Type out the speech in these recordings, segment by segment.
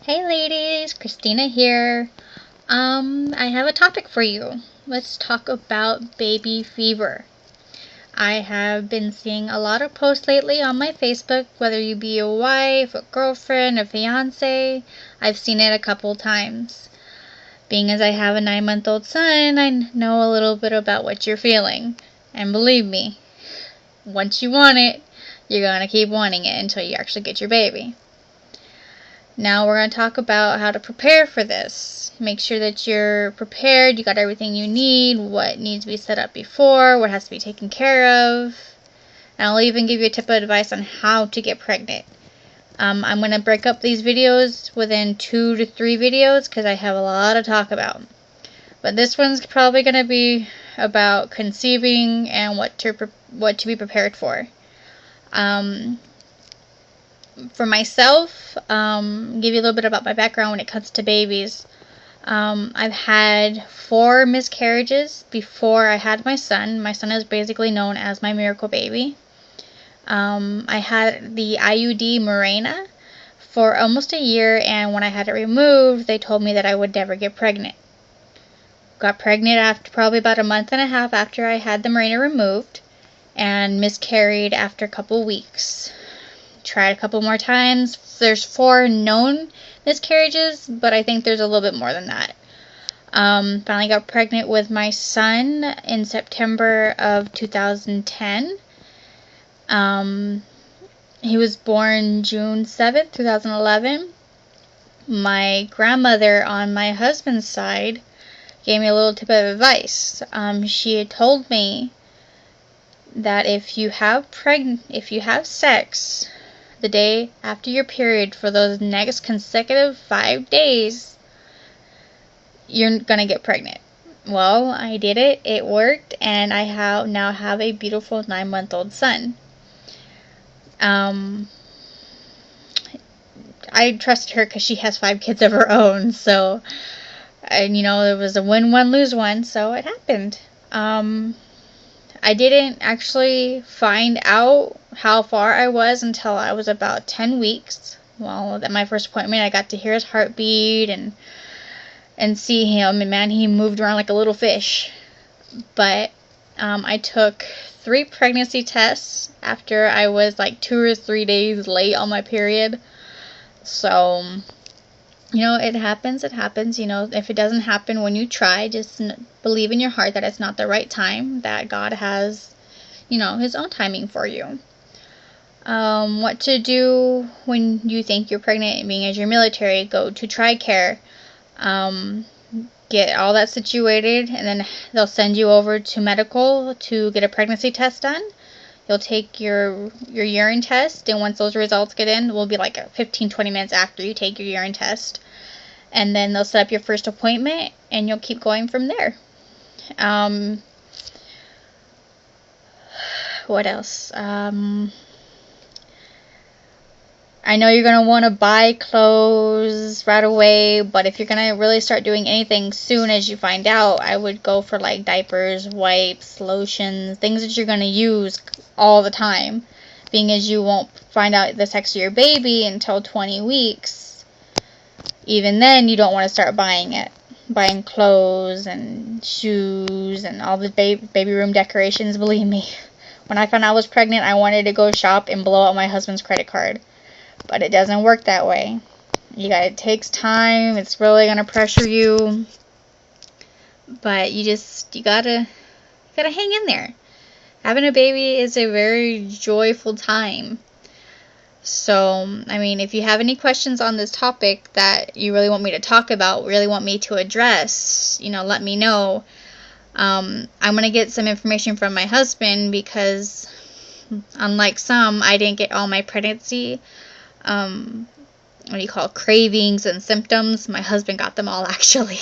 Hey ladies, Christina here. I have a topic for you. Let's talk about baby fever. I have been seeing a lot of posts lately on my Facebook, whether you be a wife, a girlfriend, a fiance. I've seen it a couple times. Being as I have a 9-month-old son, I know a little bit about what you're feeling. And believe me, once you want it, you're gonna keep wanting it until you actually get your baby. Now we're going to talk about how to prepare for this. Make sure that you're prepared, you got everything you need, what needs to be set up before, what has to be taken care of. And I'll even give you a tip of advice on how to get pregnant. I'm going to break up these videos within 2 to 3 videos because I have a lot to talk about. But this one's probably going to be about conceiving and what to be prepared for. For myself, give you a little bit about my background when it comes to babies. I've had 4 miscarriages before I had my son. My son is basically known as my miracle baby. I had the IUD Mirena for almost a year, and when I had it removed, they told me that I would never get pregnant. Got pregnant after probably about a month and a half after I had the Mirena removed, and miscarried after a couple weeks. Tried a couple more times. There's 4 known miscarriages, but I think there's a little bit more than that. Finally got pregnant with my son in September of 2010. He was born June 7th, 2011. My grandmother on my husband's side gave me a little tip of advice. She had told me that if you have sex the day after your period for those next consecutive 5 days, you're gonna get pregnant. Well, I did it. It worked, and I now have a beautiful 9-month-old son. I trusted her because she has 5 kids of her own, so, and it was a win one, lose one, so it happened. I didn't actually find out how far I was until I was about 10 weeks. Well, at my first appointment, I got to hear his heartbeat and see him, and man, he moved around like a little fish. But I took 3 pregnancy tests after I was like 2 or 3 days late on my period. So, it happens. If it doesn't happen when you try, just believe in your heart that it's not the right time, that God has, His own timing for you. What to do when you think you're pregnant, being as you're military, go to TRICARE, get all that situated, and then they'll send you over to medical to get a pregnancy test done. You'll take your urine test, and once those results get in, it will be like 15-20 minutes after you take your urine test. And then they'll set up your first appointment, and you'll keep going from there. What else? I know you're going to want to buy clothes right away, but if you're going to really start doing anything soon as you find out, I would go for like diapers, wipes, lotions, things that you're going to use all the time. Being as you won't find out the sex of your baby until 20 weeks, even then you don't want to start buying clothes and shoes and all the baby room decorations. Believe me, when I found out I was pregnant, I wanted to go shop and blow out my husband's credit card. But it doesn't work that way. It takes time. It's really going to pressure you. But you gotta hang in there. Having a baby is a very joyful time. So, if you have any questions on this topic that you really want me to talk about, really want me to address, let me know. I'm going to get some information from my husband because, unlike some, I didn't get all my pregnancy cravings and symptoms. My husband got them all, actually.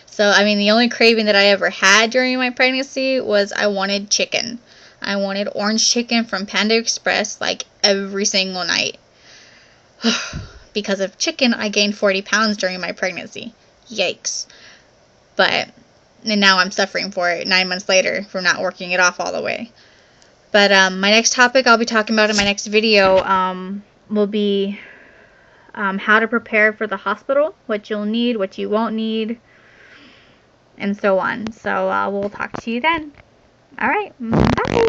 So, the only craving that I ever had during my pregnancy was I wanted chicken. I wanted orange chicken from Panda Express like every single night. Because of chicken, I gained 40 pounds during my pregnancy. Yikes. And now I'm suffering for it 9 months later from not working it off all the way. But my next topic I'll be talking about in my next video will be how to prepare for the hospital, what you'll need, what you won't need, and so on. So we'll talk to you then. All right, bye.